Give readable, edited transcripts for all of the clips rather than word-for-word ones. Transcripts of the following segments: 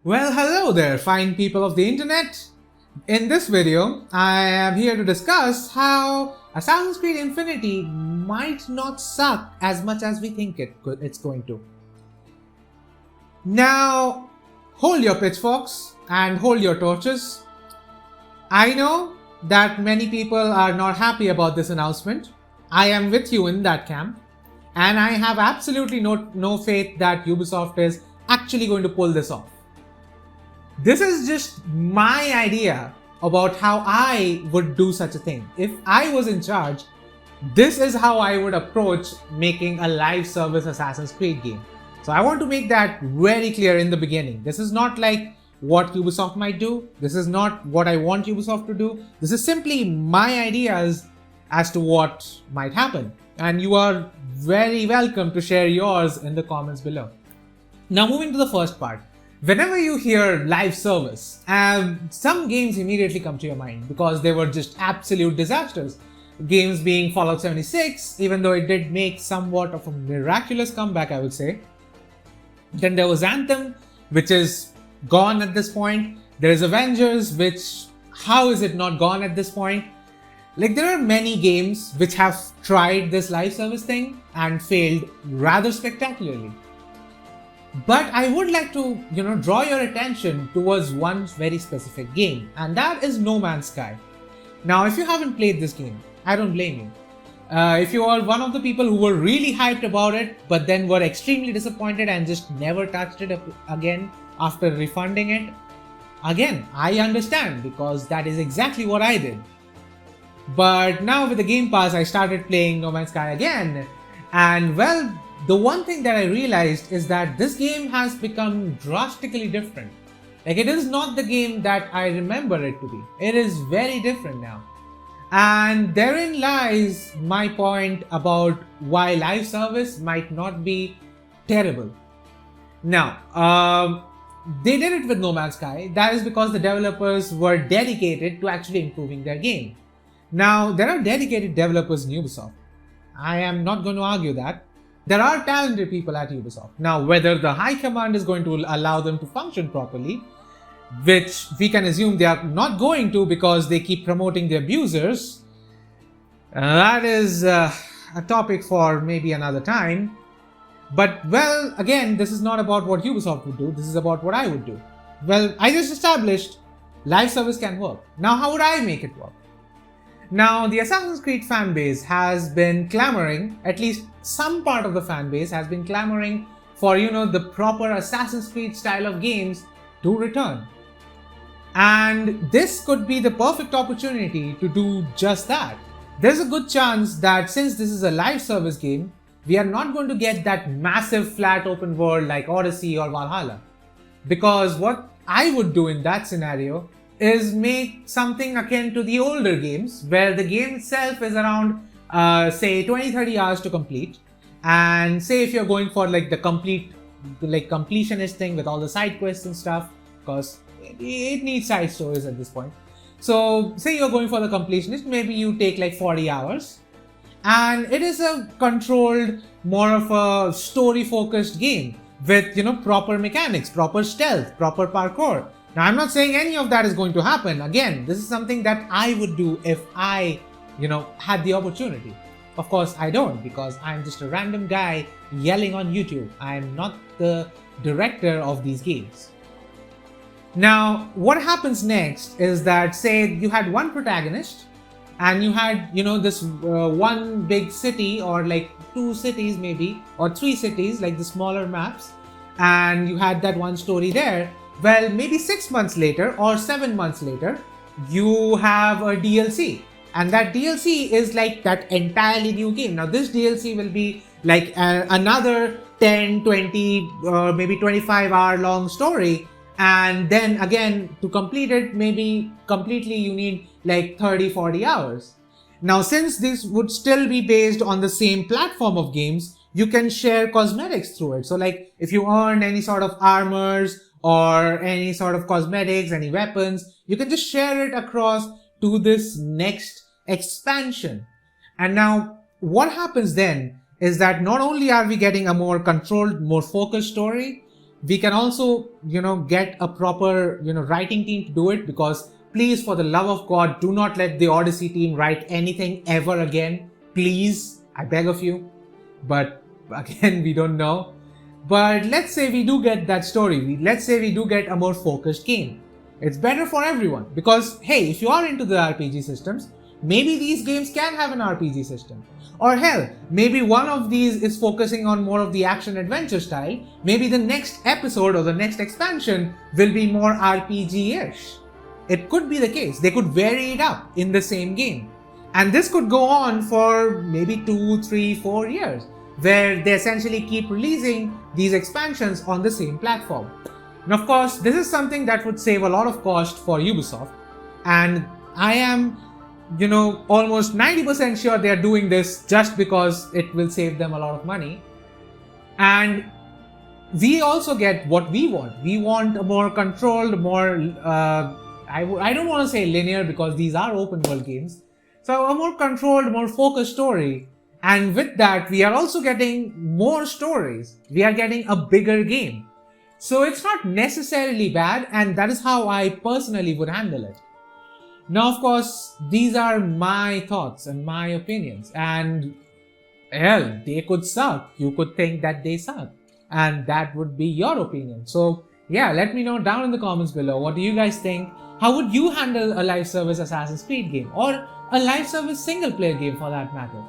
Well, hello there, fine people of the internet. In this video, I am here to discuss how Assassin's Creed Infinity might not suck as much as we think it's going to. Now, hold your pitchforks and hold your torches. I know that many people are not happy about this announcement. I am with you in that camp, and I have absolutely no faith that Ubisoft is actually going to pull this off. This is just my idea about how I would do such a thing. If I was in charge, this is how I would approach making a live service Assassin's Creed game. So I want to make that very clear in the beginning. This is not like what Ubisoft might do. This is not what I want Ubisoft to do. This is simply my ideas as to what might happen. And you are very welcome to share yours in the comments below. Now moving to the first part. Whenever you hear live service, some games immediately come to your mind because they were just absolute disasters. Games being Fallout 76, even though it did make somewhat of a miraculous comeback, I would say. Then there was Anthem, which is gone at this point. There is Avengers, which, how is it not gone at this point? Like, there are many games which have tried this live service thing and failed rather spectacularly. But I would like to, draw your attention towards one very specific game, and that is No Man's Sky. Now, if you haven't played this game, I don't blame you. If you are one of the people who were really hyped about it, but then were extremely disappointed and just never touched it again after refunding it, again, I understand because that is exactly what I did. But now with the Game Pass, I started playing No Man's Sky again, and well, the one thing that I realized is that this game has become drastically different. Like, it is not the game that I remember it to be. It is very different now. And therein lies my point about why live service might not be terrible. Now, they did it with No Man's Sky. That is because the developers were dedicated to actually improving their game. Now, there are dedicated developers in Ubisoft. I am not going to argue that. There are talented people at Ubisoft. Now, whether the high command is going to allow them to function properly, which we can assume they are not going to because they keep promoting the abusers, that is a topic for maybe another time. But, well, again, this is not about what Ubisoft would do. This is about what I would do. Well, I just established live service can work. Now, how would I make it work? Now, the Assassin's Creed fanbase has been clamoring, at least some part of the fanbase has been clamoring for, the proper Assassin's Creed style of games to return. And this could be the perfect opportunity to do just that. There's a good chance that since this is a live service game, we are not going to get that massive flat open world like Odyssey or Valhalla. Because what I would do in that scenario is make something akin to the older games where the game itself is around say 20-30 hours to complete, and say if you're going for like the completionist thing with all the side quests and stuff, because it needs side stories at this point. So say you're going for the completionist, maybe you take like 40 hours, and it is a controlled, more of a story focused game with proper mechanics, proper stealth, proper parkour. Now, I'm not saying any of that is going to happen. Again, this is something that I would do if I, had the opportunity. Of course, I don't, because I'm just a random guy yelling on YouTube. I'm not the director of these games. Now, what happens next is that, say, you had one protagonist, and you had, this one big city, or like 2 cities maybe, or 3 cities, like the smaller maps, and you had that one story there. Well, maybe 6 months later or 7 months later, you have a DLC. And that DLC is like that entirely new game. Now, this DLC will be like another 10, 20, or maybe 25 hour long story. And then again, to complete it, maybe completely you need like 30, 40 hours. Now, since this would still be based on the same platform of games, you can share cosmetics through it. So like if you earn any sort of armors, or any sort of cosmetics, any weapons, you can just share it across to this next expansion. And now, what happens then is that not only are we getting a more controlled, more focused story, We can also, get a proper, writing team to do it, because please, for the love of God, do not let the Odyssey team write anything ever again. Please, I beg of you. But again, we don't know. But let's say we do get that story. Let's say we do get a more focused game. It's better for everyone, because hey, if you are into the RPG systems, maybe these games can have an RPG system. Or hell, maybe one of these is focusing on more of the action-adventure style. Maybe the next episode or the next expansion will be more RPG-ish. It could be the case. They could vary it up in the same game. And this could go on for maybe 2, 3, 4 years, where they essentially keep releasing these expansions on the same platform. And of course, this is something that would save a lot of cost for Ubisoft. And I am, almost 90% sure they are doing this just because it will save them a lot of money. And we also get what we want. We want a more controlled, more, I don't want to say linear, because these are open world games. So a more controlled, more focused story. And with that, we are also getting more stories. We are getting a bigger game. So it's not necessarily bad, and that is how I personally would handle it. Now, of course, these are my thoughts and my opinions, and hell, they could suck. You could think that they suck, and that would be your opinion. So yeah, let me know down in the comments below. What do you guys think? How would you handle a live service Assassin's Creed game, or a live service single player game for that matter?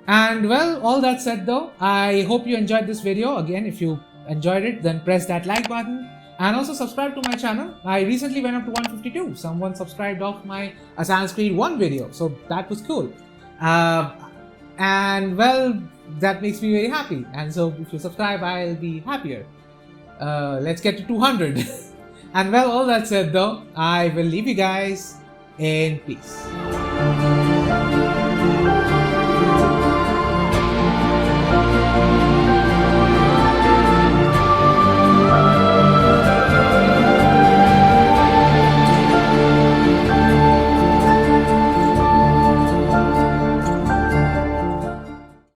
And well, all that said though, I hope you enjoyed this video. Again, if you enjoyed it, then press that like button and also subscribe to my channel. I recently went up to 152. Someone subscribed off my Assassin's Creed 1 video, so that was cool. And well, that makes me very happy. And so if you subscribe, I'll be happier. Let's get to 200. And well, all that said though, I will leave you guys in peace.